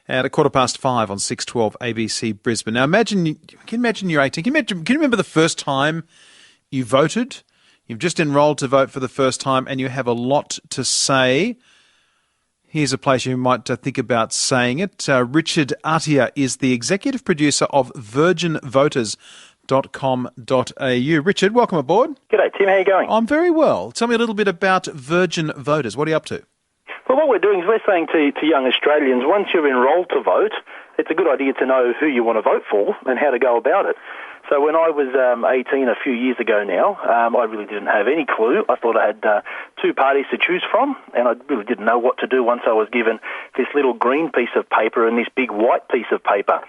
at 5:15 on 612 ABC Brisbane. Now, can you imagine you're 18? Can you remember the first time you voted? You've just enrolled to vote for the first time and you have a lot to say. Here's a place you might think about saying it. Richard Attia is the executive producer of virginvoters.com.au. Richard, welcome aboard. G'day, Tim. How are you going? I'm very well. Tell me a little bit about Virgin Voters. What are you up to? Well, what we're doing is we're saying to young Australians, once you're enrolled to vote, it's a good idea to know who you want to vote for and how to go about it. So when I was 18 a few years ago now, I really didn't have any clue. I thought I had two parties to choose from, and I really didn't know what to do once I was given this little green piece of paper and this big white piece of paper.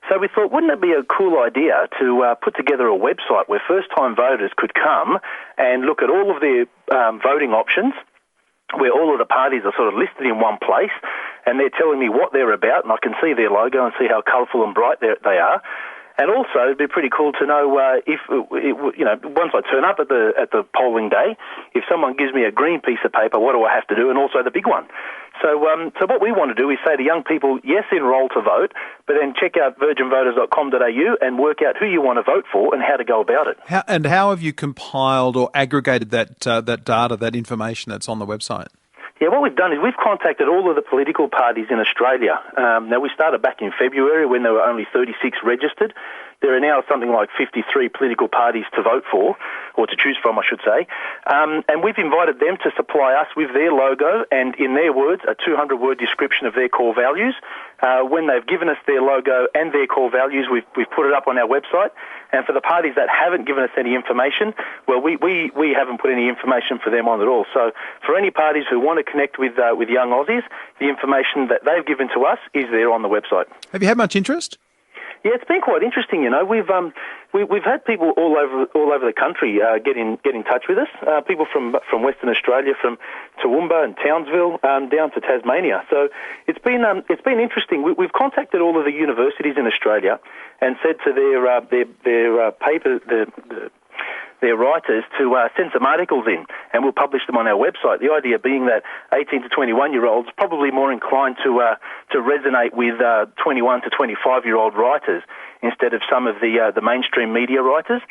So we thought, wouldn't it be a cool idea to put together a website where first-time voters could come and look at all of their voting options, where all of the parties are sort of listed in one place, and they're telling me what they're about, and I can see their logo and see how colourful and bright they are. And also, it'd be pretty cool to know if once I turn up at the polling day, if someone gives me a green piece of paper, what do I have to do? And also the big one. So what we want to do is say to young people, yes, enrol to vote, but then check out virginvoters.com.au and work out who you want to vote for and how to go about it. How have you compiled or aggregated that data, that information that's on the website? Yeah, what we've done is we've contacted all of the political parties in Australia. Now, we started back in February when there were only 36 registered. There are now something like 53 political parties to vote for, or to choose from, I should say. And we've invited them to supply us with their logo and, in their words, a 200-word description of their core values. When they've given us their logo and their core values, we've put it up on our website. And for the parties that haven't given us any information, well, we haven't put any information for them on at all. So for any parties who want to connect with young Aussies, the information that they've given to us is there on the website. Have you had much interest? Yeah, it's been quite interesting. You know, we've had people all over the country get in touch with us. People from Western Australia, from Toowoomba and Townsville down to Tasmania. So it's been interesting. We've contacted all of the universities in Australia and said to their writers to send some articles in, and we'll publish them on our website. The idea being that 18 to 21-year-olds probably more inclined to resonate with 21 to 25-year-old writers instead of some of the mainstream media writers.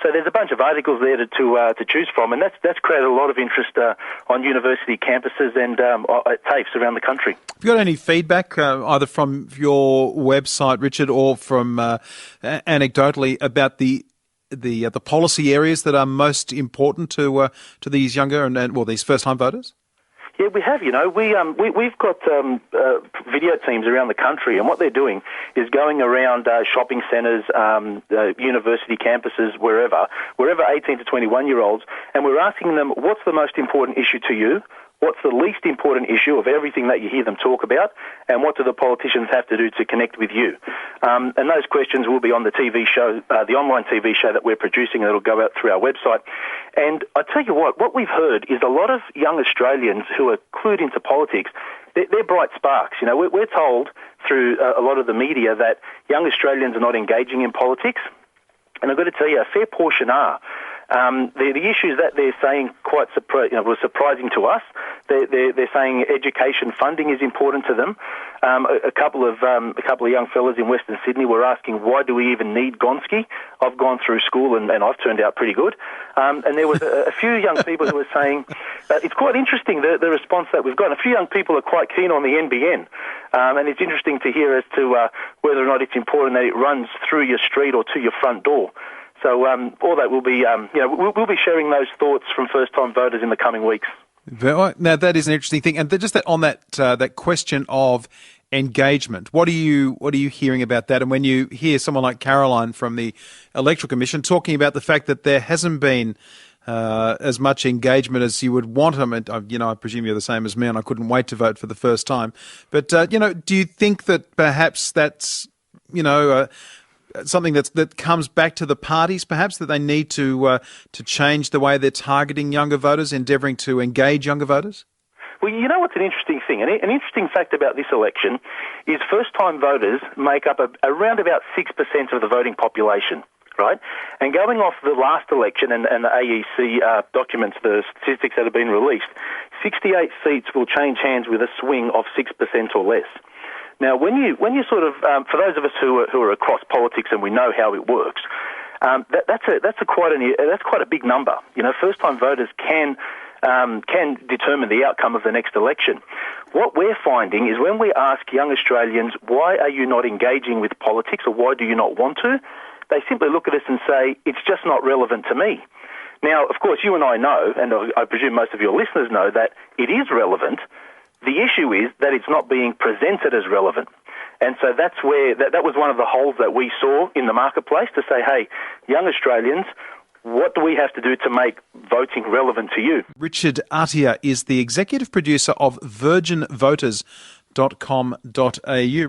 So there's a bunch of articles there to choose from, and that's created a lot of interest on university campuses and at TAFEs around the country. Have you got any feedback, either from your website, Richard, or from anecdotally about the policy areas that are most important to these younger and these first-time voters? Yeah, we have. You know, we've got video teams around the country, and what they're doing is going around shopping centres, university campuses, wherever 18 to 21-year-olds, and we're asking them, what's the most important issue to you? What's the least important issue of everything that you hear them talk about? And what do the politicians have to do to connect with you? And those questions will be on the TV show, the online TV show that we're producing, and it'll go out through our website. And I tell you what we've heard is a lot of young Australians who are clued into politics, they're bright sparks. You know, we're told through a lot of the media that young Australians are not engaging in politics. And I've got to tell you, a fair portion are. The issues that they're saying were surprising to us. They're saying education funding is important to them. A couple of young fellas in Western Sydney were asking, why do we even need Gonski? I've gone through school and I've turned out pretty good. And there was a few young people who were saying, it's quite interesting the response that we've got. A few young people are quite keen on the NBN. And it's interesting to hear as to whether or not it's important that it runs through your street or to your front door. So all that will be, we'll be sharing those thoughts from first-time voters in the coming weeks. Now that is an interesting thing, and just on that question of engagement, what are you hearing about that? And when you hear someone like Caroline from the Electoral Commission talking about the fact that there hasn't been as much engagement as you would want them, and I presume you're the same as me, and I couldn't wait to vote for the first time. But do you think that perhaps that's something that comes back to the parties, perhaps, that they need to change the way they're targeting younger voters, endeavouring to engage younger voters? Well, you know what's an interesting thing? An interesting fact about this election is first-time voters make up around about 6% of the voting population, right? And going off the last election and the AEC documents, the statistics that have been released, 68 seats will change hands with a swing of 6% or less. Now, when you sort of, for those of us who are across politics and we know how it works, that's quite a big number. You know, first-time voters can determine the outcome of the next election. What we're finding is when we ask young Australians, why are you not engaging with politics, or why do you not want to, they simply look at us and say, it's just not relevant to me. Now, of course, you and I know, and I presume most of your listeners know, that it is relevant. The issue is that it's not being presented as relevant. And so that's where, that was one of the holes that we saw in the marketplace, to say, hey, young Australians, what do we have to do to make voting relevant to you? Richard Attia is the executive producer of virginvoters.com.au.